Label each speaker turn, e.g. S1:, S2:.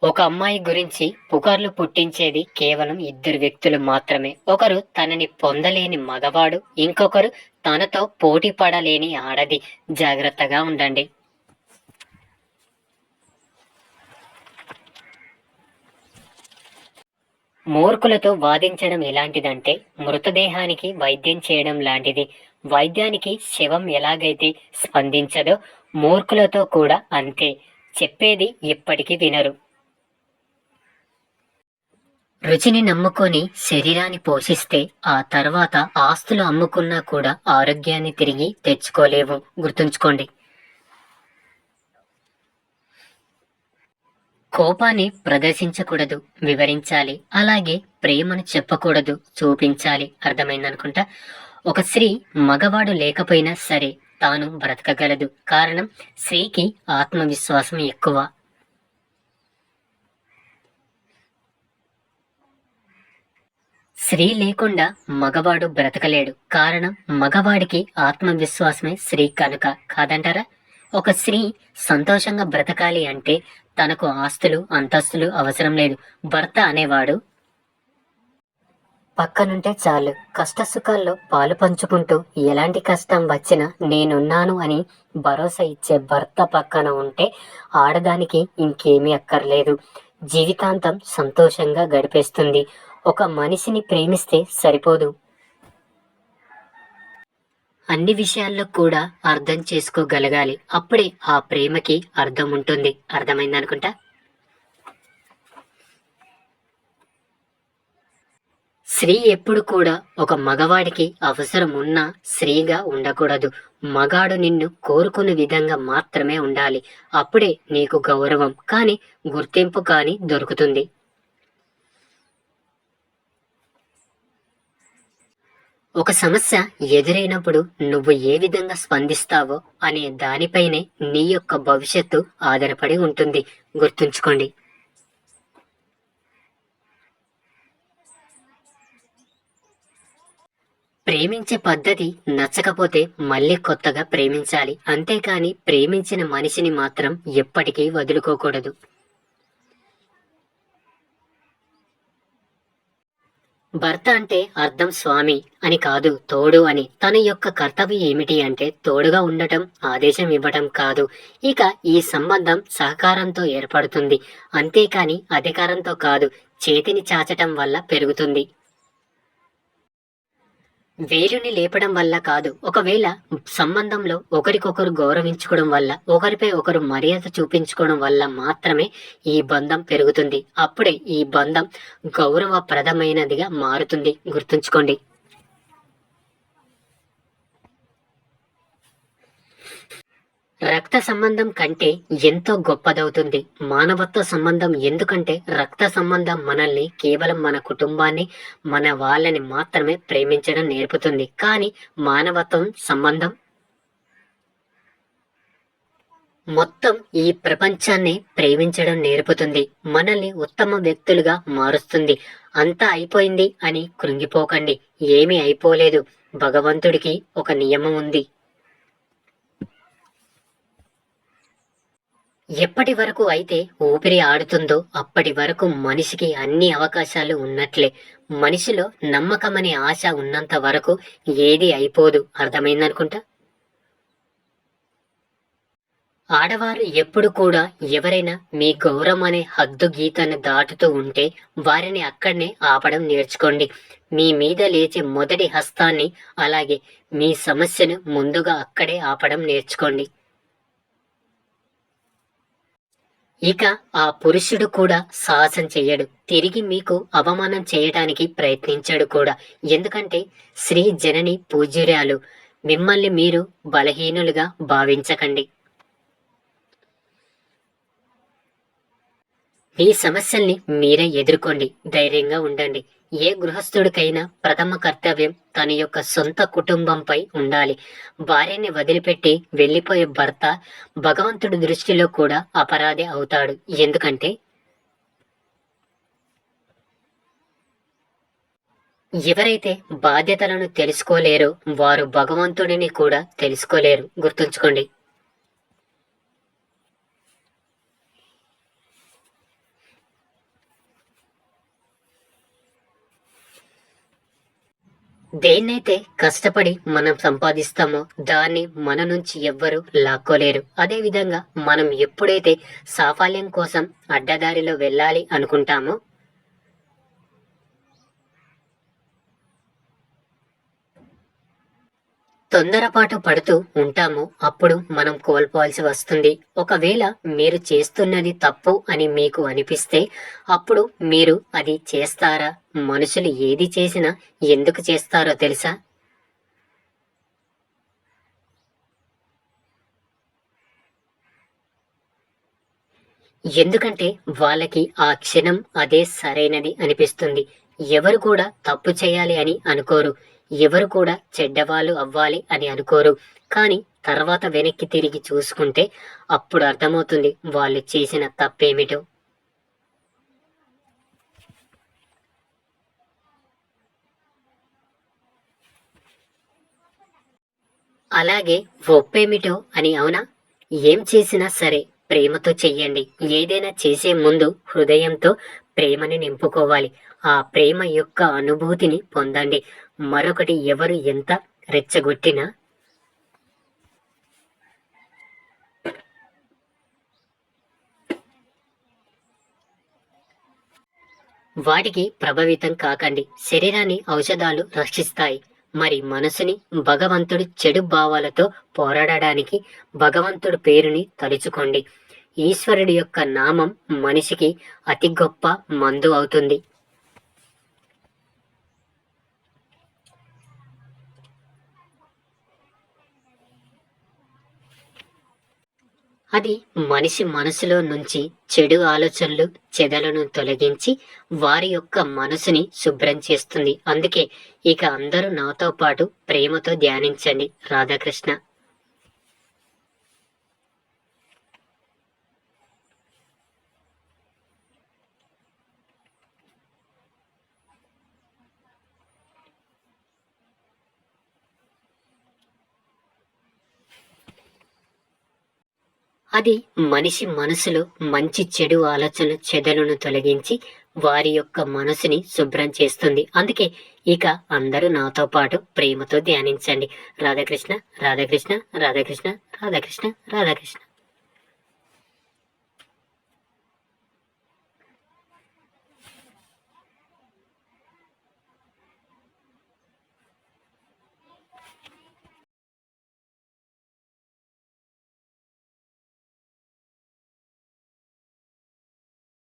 S1: ఒక అమ్మాయి గురించి పుకార్లు పుట్టించేది కేవలం ఇద్దరు వ్యక్తులు మాత్రమే. ఒకరు తనని పొందలేని మగవాడు, ఇంకొకరు తనతో పోటీ పడలేని ఆడది. జాగ్రత్తగా ఉండండి. మూర్ఖులతో వాదించడం ఎలాంటిదంటే మృతదేహానికి వైద్యం చేయడం లాంటిది. వైద్యానికి శవం ఎలాగైతే స్పందించదో మూర్ఖులతో కూడా అంతే. చెప్పేది ఎప్పటికీ వినరు. రుచిని నమ్ముకొని శరీరాన్ని పోషిస్తే ఆ తర్వాత ఆస్తులు అమ్ముకున్నా కూడా ఆరోగ్యాన్ని తిరిగి తెచ్చుకోలేవు. గుర్తుంచుకోండి. కోపాన్ని ప్రదర్శించకూడదు, వివరించాలి. అలాగే ప్రేమను చెప్పకూడదు, చూపించాలి. అర్థమైందనుకుంటా. ఒక స్త్రీ మగవాడు లేకపోయినా సరే తాను బ్రతకగలదు. కారణం, స్త్రీకి ఆత్మవిశ్వాసం ఎక్కువ. స్త్రీ లేకుండా మగవాడు బ్రతకలేడు. కారణం, మగవాడికి ఆత్మవిశ్వాసమే స్త్రీ కనుక. కాదంటారా? ఒక స్త్రీ సంతోషంగా బ్రతకాలి అంటే తనకు ఆస్తులు అంతస్తులు అవసరం లేదు. భర్త అనేవాడు పక్కనుంటే చాలు. కష్ట సుఖాల్లో పాలు పంచుకుంటూ ఎలాంటి కష్టం వచ్చినా నేనున్నాను అని భరోసా ఇచ్చే భర్త పక్కన ఉంటే ఆడదానికి ఇంకేమీ అక్కర్లేదు. జీవితాంతం సంతోషంగా గడిపేస్తుంది. ఒక మనిషిని ప్రేమిస్తే సరిపోదు, అన్ని విషయాల్లో కూడా అర్థం చేసుకోగలగాలి. అప్పుడే ఆ ప్రేమకి అర్థం ఉంటుంది. అర్థమైందనుకుంటా. స్త్రీ ఎప్పుడు కూడా ఒక మగవాడికి అవసరం ఉన్నా స్త్రీగా ఉండకూడదు. మగాడు నిన్ను కోరుకునే విధంగా మాత్రమే ఉండాలి. అప్పుడే నీకు గౌరవం కానీ గుర్తింపు కానీ దొరుకుతుంది. ఒక సమస్య ఎదురైనప్పుడు నువ్వు ఏ విధంగా స్పందిస్తావో అనే దానిపైనే నీ యొక్క భవిష్యత్తు ఆధారపడి ఉంటుంది. గుర్తుంచుకోండి. ప్రేమించే పద్ధతి నచ్చకపోతే మళ్ళీ కొత్తగా ప్రేమించాలి. అంతేకాని ప్రేమించిన మనిషిని మాత్రం ఎప్పటికీ వదులుకోకూడదు. భర్త అంటే అర్థం స్వామి అని కాదు, తోడు అని. తన యొక్క కర్తవ్యం ఏమిటి అంటే తోడుగా ఉండటం, ఆదేశం ఇవ్వటం కాదు. ఇక ఈ సంబంధం సహకారంతో ఏర్పడుతుంది. అంతేకాని అధికారంతో కాదు. చేతిని చాచటం వల్ల పెరుగుతుంది, వేలుని లేపడం వల్ల కాదు. ఒకవేళ సంబంధంలో ఒకరికొకరు గౌరవించుకోవడం వల్ల, ఒకరిపై ఒకరు మర్యాద చూపించుకోవడం వల్ల మాత్రమే ఈ బంధం పెరుగుతుంది. అప్పుడే ఈ బంధం గౌరవప్రదమైనదిగా మారుతుంది. గుర్తుంచుకోండి. రక్త సంబంధం కంటే ఎంతో గొప్పదవుతుంది మానవత్వ సంబంధం. ఎందుకంటే రక్త సంబంధం మనల్ని కేవలం మన కుటుంబాన్ని, మన వాళ్ళని మాత్రమే ప్రేమించడం నేర్పుతుంది. కానీ మానవత్వం సంబంధం మొత్తం ఈ ప్రపంచాన్ని ప్రేమించడం నేర్పుతుంది. మనల్ని ఉత్తమ వ్యక్తులుగా మారుస్తుంది. అంతా అయిపోయింది అని కృంగిపోకండి. ఏమీ అయిపోలేదు. భగవంతుడికి ఒక నియమం ఉంది. ఎప్పటి వరకు అయితే ఊపిరి ఆడుతుందో అప్పటి వరకు మనిషికి అన్ని అవకాశాలు ఉన్నట్లే. మనిషిలో నమ్మకమనే ఆశ ఉన్నంత వరకు ఏది అయిపోదు. అర్థమైందనుకుంటా. ఆడవారు ఎప్పుడు కూడా ఎవరైనా మీ గౌరవం అనే హద్దు గీతను దాటుతూ ఉంటే వారిని అక్కడనే ఆపడం నేర్చుకోండి. మీ మీద లేచే మొదటి హస్తాన్ని, అలాగే మీ సమస్యను ముందుగా అక్కడే ఆపడం నేర్చుకోండి. ఇక ఆ పురుషుడు కూడా సాహసం చెయ్యడు. తిరిగి మీకు అవమానం చేయటానికి ప్రయత్నించాడు కూడా. ఎందుకంటే శ్రీ జనని పూజ్యురాలు. మిమ్మల్ని మీరు బలహీనులుగా భావించకండి. మీ సమస్యల్ని మీరే ఎదుర్కోండి. ధైర్యంగా ఉండండి. ఏ గృహస్థుడికైనా ప్రథమ కర్తవ్యం తన యొక్క సొంత కుటుంబంపై ఉండాలి. భార్యని వదిలిపెట్టి వెళ్ళిపోయే భర్త భగవంతుడి దృష్టిలో కూడా అపరాధి అవుతాడు. ఎందుకంటే ఎవరైతే బాధ్యతలను తెలుసుకోలేరో వారు భగవంతుడిని కూడా తెలుసుకోలేరు. గుర్తుంచుకోండి. దేన్నైతే కష్టపడి మనం సంపాదిస్తామో దాన్ని మన నుంచి ఎవ్వరూ లాక్కోలేరు. అదేవిధంగా మనం ఎప్పుడైతే సాఫల్యం కోసం అడ్డదారిలో వెళ్ళాలి అనుకుంటామో తొందరపాటు పడుతూ ఉంటామో అప్పుడు మనం కోల్పోవాల్సి వస్తుంది. ఒకవేళ మీరు చేస్తున్నది తప్పు అని మీకు అనిపిస్తే అప్పుడు మీరు అది చేస్తారా? మనుషులు ఏది చేసినా ఎందుకు చేస్తారో తెలుసా? ఎందుకంటే వాళ్ళకి ఆ క్షణం అదే సరైనది అనిపిస్తుంది. ఎవరు కూడా తప్పు చేయాలి అని అనుకోరు. ఎవరు కూడా చెడ్డవాళ్ళు అవ్వాలి అని అనుకోరు. కానీ తర్వాత వెనక్కి తిరిగి చూసుకుంటే అప్పుడు అర్థమవుతుంది వాళ్ళు చేసిన తప్పేమిటో. అలాగే ఒప్పేమిటో అని అవునా? ఏం చేసినా సరే ప్రేమతో చెయ్యండి. ఏదైనా చేసే ముందు హృదయంతో ప్రేమని నింపుకోవాలి. ఆ ప్రేమ యొక్క అనుభూతిని పొందండి. మరొకటి ఎవరు ఎంత రెచ్చగొట్టినా వాటికి ప్రభావితం కాకండి. శరీరాన్ని ఔషధాలు రక్షిస్తాయి. మరి మనసుని భగవంతుడు చెడు భావాలతో పోరాడడానికి భగవంతుడి పేరుని తలుచుకోండి. ఈశ్వరుడి యొక్క నామం మనిషికి అతి గొప్ప మందు అవుతుంది. అది మనిషి మనసులో నుంచి చెడు ఆలోచనలు చెదలను తొలగించి వారి యొక్క మనసుని శుభ్రం చేస్తుంది. అందుకే ఇక అందరూ నాతో పాటు ప్రేమతో ధ్యానించండి. రాధాకృష్ణ. అది మనిషి మనసులో మంచి చెడు ఆలోచన చెదలను తొలగించి వారి యొక్క మనసుని శుభ్రం చేస్తుంది. అందుకే ఇక అందరూ నాతో పాటు ప్రేమతో ధ్యానించండి. రాధాకృష్ణ రాధాకృష్ణ రాధాకృష్ణ రాధాకృష్ణ రాధాకృష్ణ.